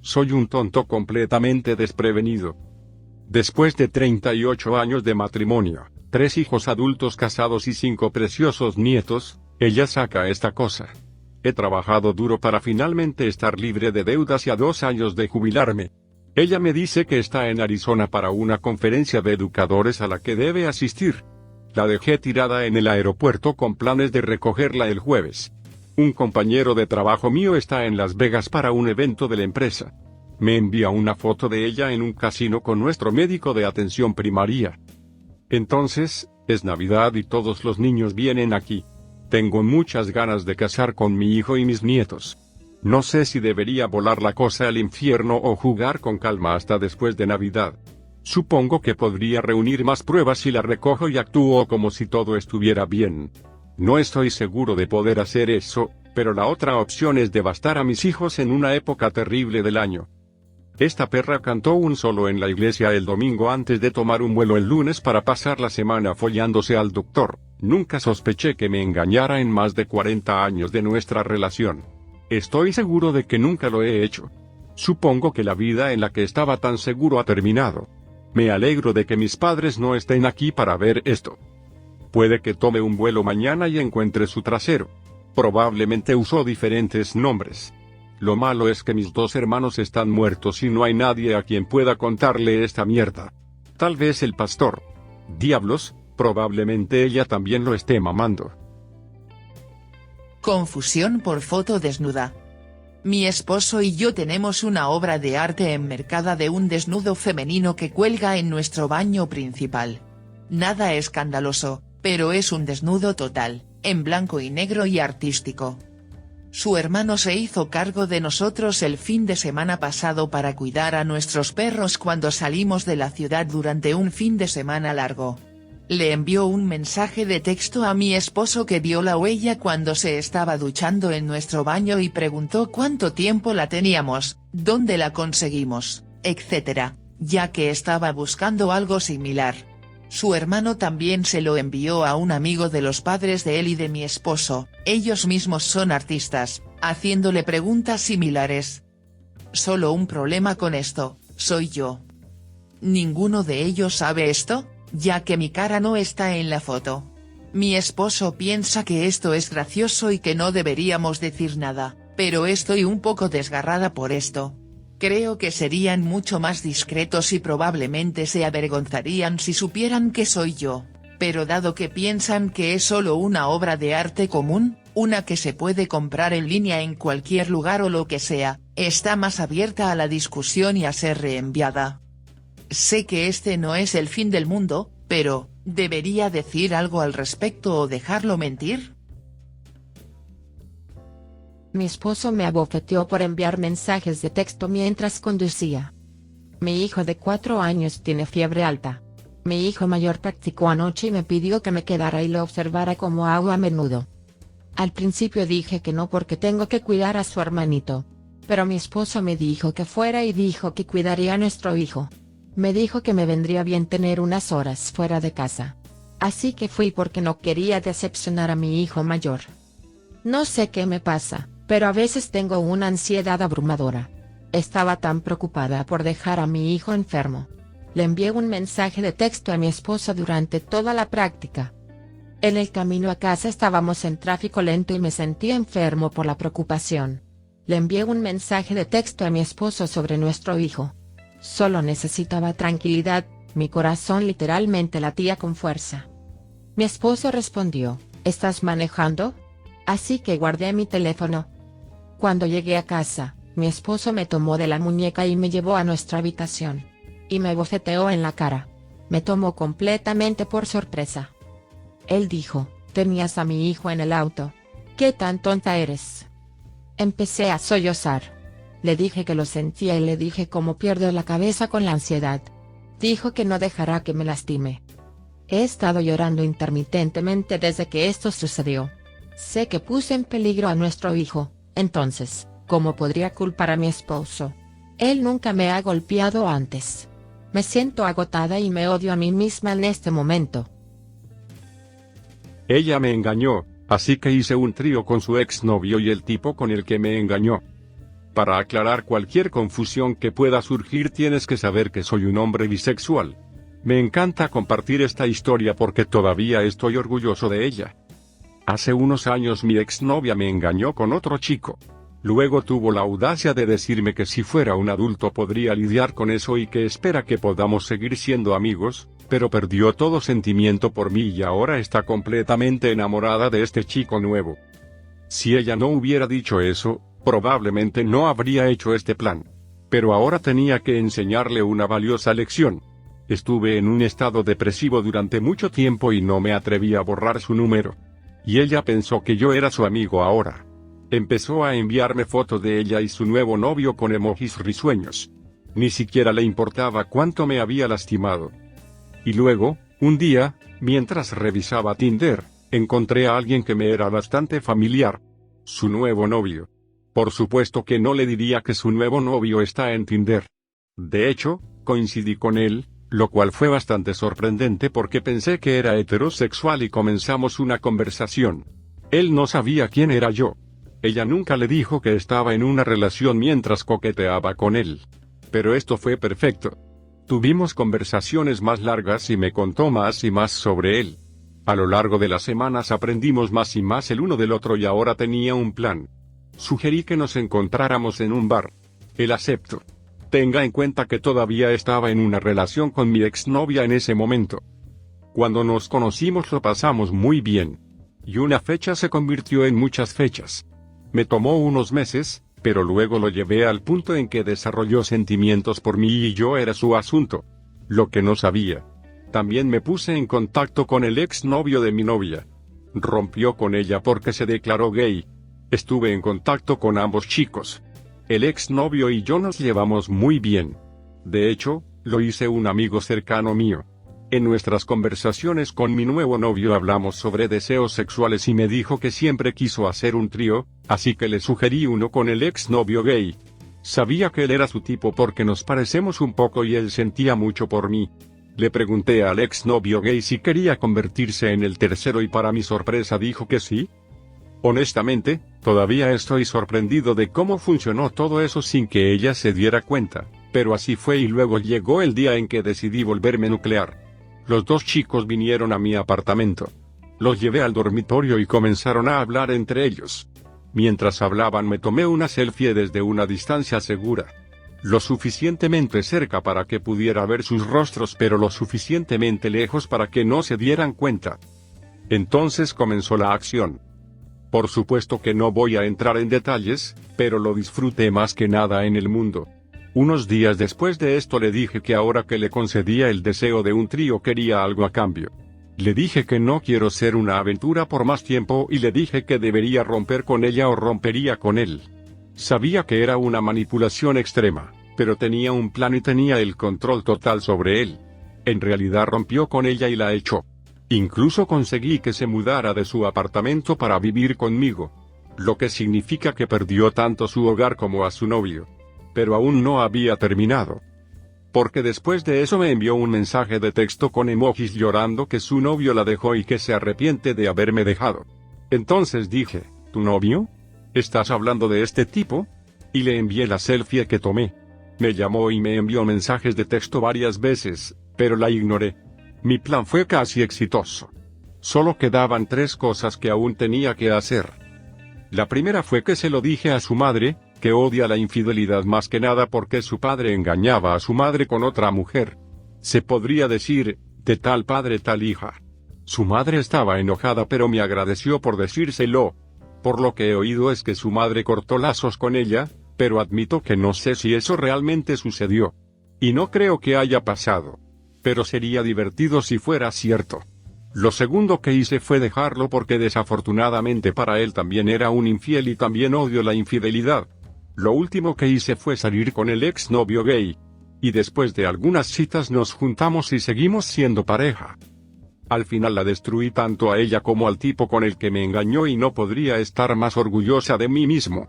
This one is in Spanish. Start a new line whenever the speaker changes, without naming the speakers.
Soy un tonto completamente desprevenido. Después de 38 años de matrimonio, 3 hijos adultos casados y 5 preciosos nietos, ella saca esta cosa. He trabajado duro para finalmente estar libre de deudas y a 2 años de jubilarme. Ella me dice que está en Arizona para una conferencia de educadores a la que debe asistir. La dejé tirada en el aeropuerto con planes de recogerla el jueves. Un compañero de trabajo mío está en Las Vegas para un evento de la empresa. Me envía una foto de ella en un casino con nuestro médico de atención primaria. Entonces, es Navidad y todos los niños vienen aquí. Tengo muchas ganas de casar con mi hijo y mis nietos. No sé si debería volar la cosa al infierno o jugar con calma hasta después de Navidad. Supongo que podría reunir más pruebas si la recojo y actúo como si todo estuviera bien. No estoy seguro de poder hacer eso, pero la otra opción es devastar a mis hijos en una época terrible del año. Esta perra cantó un solo en la iglesia el domingo antes de tomar un vuelo el lunes para pasar la semana follándose al doctor. Nunca sospeché que me engañara en más de 40 años de nuestra relación. Estoy seguro de que nunca lo he hecho. Supongo que la vida en la que estaba tan seguro ha terminado. Me alegro de que mis padres no estén aquí para ver esto. Puede que tome un vuelo mañana y encuentre su trasero. Probablemente usó diferentes nombres. Lo malo es que mis 2 hermanos están muertos y no hay nadie a quien pueda contarle esta mierda. Tal vez el pastor. Diablos, probablemente ella también lo esté mamando.
Confusión por foto desnuda. Mi esposo y yo tenemos una obra de arte enmercada de un desnudo femenino que cuelga en nuestro baño principal. Nada escandaloso, pero es un desnudo total, en blanco y negro y artístico. Su hermano se hizo cargo de nosotros el fin de semana pasado para cuidar a nuestros perros cuando salimos de la ciudad durante un fin de semana largo. Le envió un mensaje de texto a mi esposo que vio la huella cuando se estaba duchando en nuestro baño y preguntó cuánto tiempo la teníamos, dónde la conseguimos, etc., ya que estaba buscando algo similar. Su hermano también se lo envió a un amigo de los padres de él y de mi esposo, ellos mismos son artistas, haciéndole preguntas similares. Solo un problema con esto, soy yo. ¿Ninguno de ellos sabe esto? Ya que mi cara no está en la foto. Mi esposo piensa que esto es gracioso y que no deberíamos decir nada, pero estoy un poco desgarrada por esto. Creo que serían mucho más discretos y probablemente se avergonzarían si supieran que soy yo, pero dado que piensan que es solo una obra de arte común, una que se puede comprar en línea en cualquier lugar o lo que sea, está más abierta a la discusión y a ser reenviada. Sé que este no es el fin del mundo, pero, ¿debería decir algo al respecto o dejarlo mentir?
Mi esposo me abofeteó por enviar mensajes de texto mientras conducía. Mi hijo de 4 años tiene fiebre alta. Mi hijo mayor practicó anoche y me pidió que me quedara y lo observara como hago a menudo. Al principio dije que no porque tengo que cuidar a su hermanito. Pero mi esposo me dijo que fuera y dijo que cuidaría a nuestro hijo. Me dijo que me vendría bien tener unas horas fuera de casa. Así que fui porque no quería decepcionar a mi hijo mayor. No sé qué me pasa, pero a veces tengo una ansiedad abrumadora. Estaba tan preocupada por dejar a mi hijo enfermo. Le envié un mensaje de texto a mi esposo durante toda la práctica. En el camino a casa estábamos en tráfico lento y me sentía enfermo por la preocupación. Le envié un mensaje de texto a mi esposo sobre nuestro hijo. Solo necesitaba tranquilidad, mi corazón literalmente latía con fuerza. Mi esposo respondió, ¿estás manejando? Así que guardé mi teléfono. Cuando llegué a casa, mi esposo me tomó de la muñeca y me llevó a nuestra habitación. Y me bofeteó en la cara. Me tomó completamente por sorpresa. Él dijo, tenías a mi hijo en el auto. ¿Qué tan tonta eres? Empecé a sollozar. Le dije que lo sentía y le dije cómo pierdo la cabeza con la ansiedad. Dijo que no dejará que me lastime. He estado llorando intermitentemente desde que esto sucedió. Sé que puse en peligro a nuestro hijo, entonces, ¿cómo podría culpar a mi esposo? Él nunca me ha golpeado antes. Me siento agotada y me odio a mí misma en este momento.
Ella me engañó, así que hice un trío con su exnovio y el tipo con el que me engañó. Para aclarar cualquier confusión que pueda surgir tienes que saber que soy un hombre bisexual. Me encanta compartir esta historia porque todavía estoy orgulloso de ella. Hace unos años mi exnovia me engañó con otro chico. Luego tuvo la audacia de decirme que si fuera un adulto podría lidiar con eso y que espera que podamos seguir siendo amigos, pero perdió todo sentimiento por mí y ahora está completamente enamorada de este chico nuevo. Si ella no hubiera dicho eso, probablemente no habría hecho este plan. Pero ahora tenía que enseñarle una valiosa lección. Estuve en un estado depresivo durante mucho tiempo y no me atreví a borrar su número. Y ella pensó que yo era su amigo ahora. Empezó a enviarme fotos de ella y su nuevo novio con emojis risueños. Ni siquiera le importaba cuánto me había lastimado. Y luego, un día, mientras revisaba Tinder, encontré a alguien que me era bastante familiar. Su nuevo novio. Por supuesto que no le diría que su nuevo novio está en Tinder. De hecho, coincidí con él, lo cual fue bastante sorprendente porque pensé que era heterosexual y comenzamos una conversación. Él no sabía quién era yo. Ella nunca le dijo que estaba en una relación mientras coqueteaba con él. Pero esto fue perfecto. Tuvimos conversaciones más largas y me contó más y más sobre él. A lo largo de las semanas aprendimos más y más el uno del otro y ahora tenía un plan. Sugerí que nos encontráramos en un bar. Él aceptó. Tenga en cuenta que todavía estaba en una relación con mi exnovia en ese momento. Cuando nos conocimos lo pasamos muy bien. Y una fecha se convirtió en muchas fechas. Me tomó unos meses, pero luego lo llevé al punto en que desarrolló sentimientos por mí y yo era su asunto. Lo que no sabía. También me puse en contacto con el exnovio de mi novia. Rompió con ella porque se declaró gay. Estuve en contacto con ambos chicos. El exnovio y yo nos llevamos muy bien. De hecho, lo hice un amigo cercano mío. En nuestras conversaciones con mi nuevo novio hablamos sobre deseos sexuales y me dijo que siempre quiso hacer un trío, así que le sugerí uno con el exnovio gay. Sabía que él era su tipo porque nos parecemos un poco y él sentía mucho por mí. Le pregunté al exnovio gay si quería convertirse en el tercero y para mi sorpresa dijo que sí. Honestamente, todavía estoy sorprendido de cómo funcionó todo eso sin que ella se diera cuenta, pero así fue y luego llegó el día en que decidí volverme nuclear. Los dos chicos vinieron a mi apartamento. Los llevé al dormitorio y comenzaron a hablar entre ellos. Mientras hablaban me tomé una selfie desde una distancia segura. Lo suficientemente cerca para que pudiera ver sus rostros pero lo suficientemente lejos para que no se dieran cuenta. Entonces comenzó la acción. Por supuesto que no voy a entrar en detalles, pero lo disfruté más que nada en el mundo. Unos días después de esto le dije que ahora que le concedía el deseo de un trío quería algo a cambio. Le dije que no quiero ser una aventura por más tiempo y le dije que debería romper con ella o rompería con él. Sabía que era una manipulación extrema, pero tenía un plan y tenía el control total sobre él. En realidad rompió con ella y la echó. Incluso conseguí que se mudara de su apartamento para vivir conmigo. Lo que significa que perdió tanto su hogar como a su novio. Pero aún no había terminado. Porque después de eso me envió un mensaje de texto con emojis llorando que su novio la dejó y que se arrepiente de haberme dejado. Entonces dije, ¿tu novio? ¿Estás hablando de este tipo? Y le envié la selfie que tomé. Me llamó y me envió mensajes de texto varias veces, pero la ignoré. Mi plan fue casi exitoso. Solo quedaban 3 cosas que aún tenía que hacer. La primera fue que se lo dije a su madre, que odia la infidelidad más que nada porque su padre engañaba a su madre con otra mujer. Se podría decir, de tal padre tal hija. Su madre estaba enojada pero me agradeció por decírselo. Por lo que he oído es que su madre cortó lazos con ella, pero admito que no sé si eso realmente sucedió. Y no creo que haya pasado. Pero sería divertido si fuera cierto. Lo segundo que hice fue dejarlo porque desafortunadamente para él también era un infiel y también odio la infidelidad. Lo último que hice fue salir con el exnovio gay. Y después de algunas citas nos juntamos y seguimos siendo pareja. Al final la destruí tanto a ella como al tipo con el que me engañó y no podría estar más orgullosa de mí mismo.